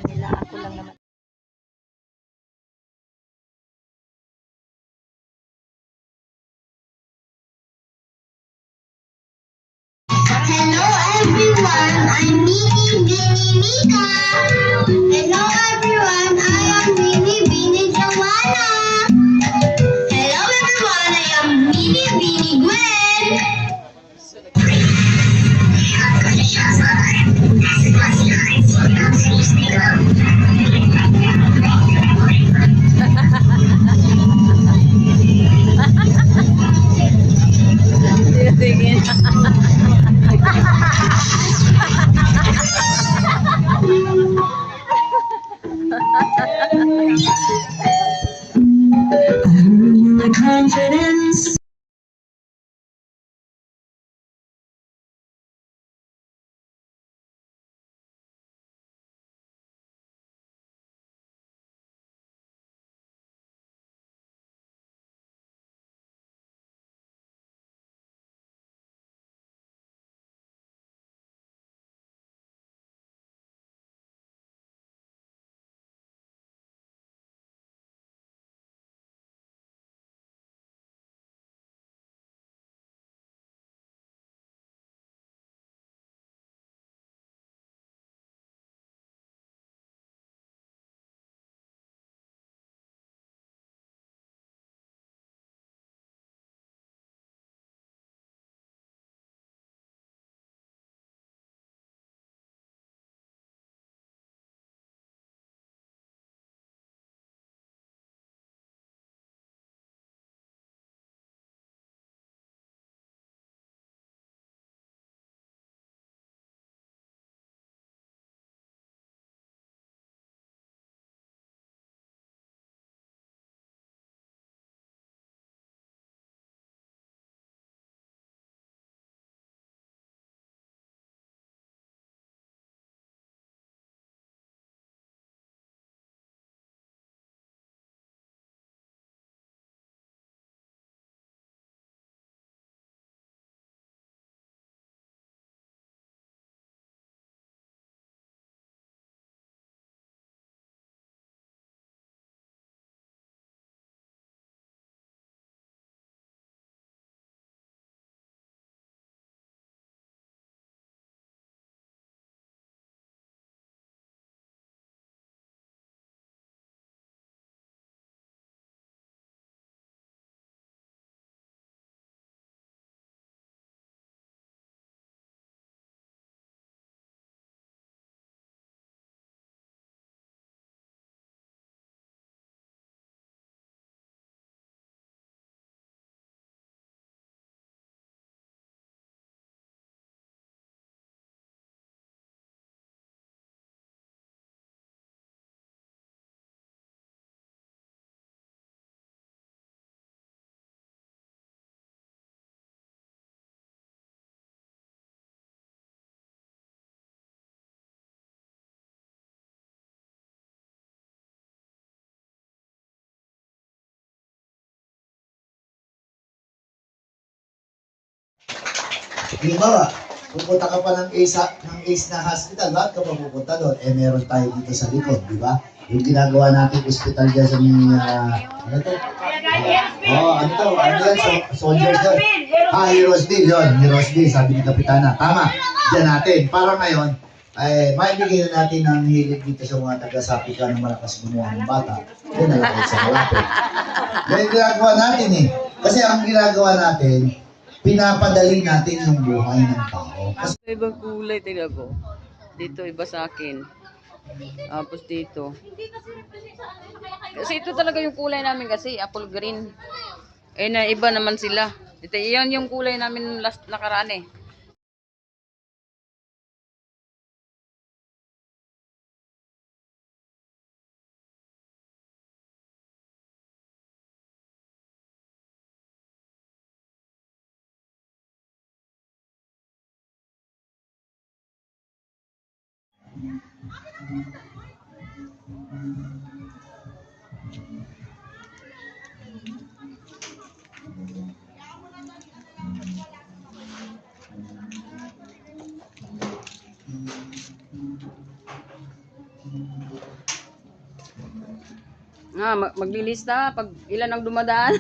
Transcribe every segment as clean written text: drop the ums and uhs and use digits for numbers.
nila. Ako lang naman. Hello everyone, I'm Mini Bini Mika. Hello everyone, I am Mini Bini Joanna. Hello everyone, I am Mini Bini Gwen. Tingin. My confidence. Halimbawa, pupunta ka pa ng ACE na hospital, bakit ka pa pupunta doon? Eh, meron tayo dito sa likod, di ba? Yung ginagawa natin hospital dyan sa ano to? Ano to? Ano yan? Soldiers doon. Heroes Bill, yun. Heroes Bill, sabi ni Kapitana. Tama, dyan natin. Para ngayon, maibigay na natin ng hilig dito sa mga taga-sapi ka ng malakas gumawa ng bata. Yun na lang sa malapit. Yan yung ginagawa natin eh. Kasi ang ginagawa natin, pinapadali natin yung buhay ng tao. Kasi Ibang kulay, tingnan ko. Dito, iba sa akin. Tapos dito. Kasi ito talaga yung kulay namin kasi, apple green. Eh, na iba naman sila. Ito, yan yung kulay namin last nakaraan eh. Maglilista pag ilan ang dumadaan.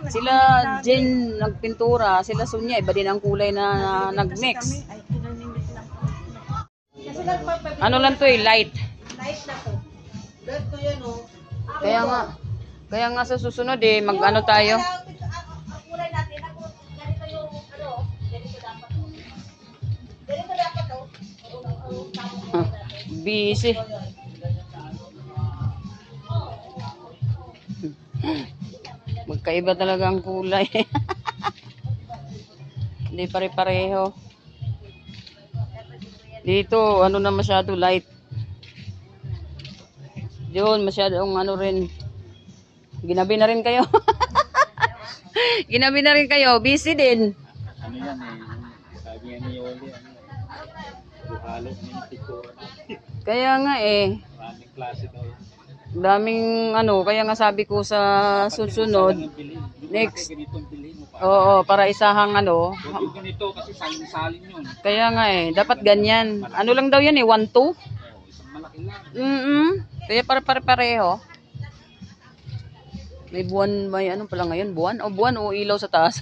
Sila Jen nagpintura, sila Sonia, iba din ang kulay na nag-mix. Ano lang to light. Light na to. Red ko yan, oh. Kaya nga sa susunod mag-ano tayo. Ang kulay natin, ganito yung, ganito dapat to. Ganito dapat to. Busy. Magkaiba talaga ang kulay. Hindi pare-pareho. Dito, na masyado light. Yun, masyadong rin. Ginabi na rin kayo. Ginabi na rin kayo. Busy din. Ano yan sabi nga ni Oli, buhalo ng tikura. Kaya nga Maraming klase daw. daming kaya nga sabi ko sa susunod, next, Ganitong bilhin mo pa. oo, para isahang Yung ganito kasi salin-salin yun. kaya nga dapat ganyan. Ano lang daw yan 1-2? Isang malaki lang. Kaya pare-pareho. May buwan, may ano pala ngayon, buwan o ilaw sa taas.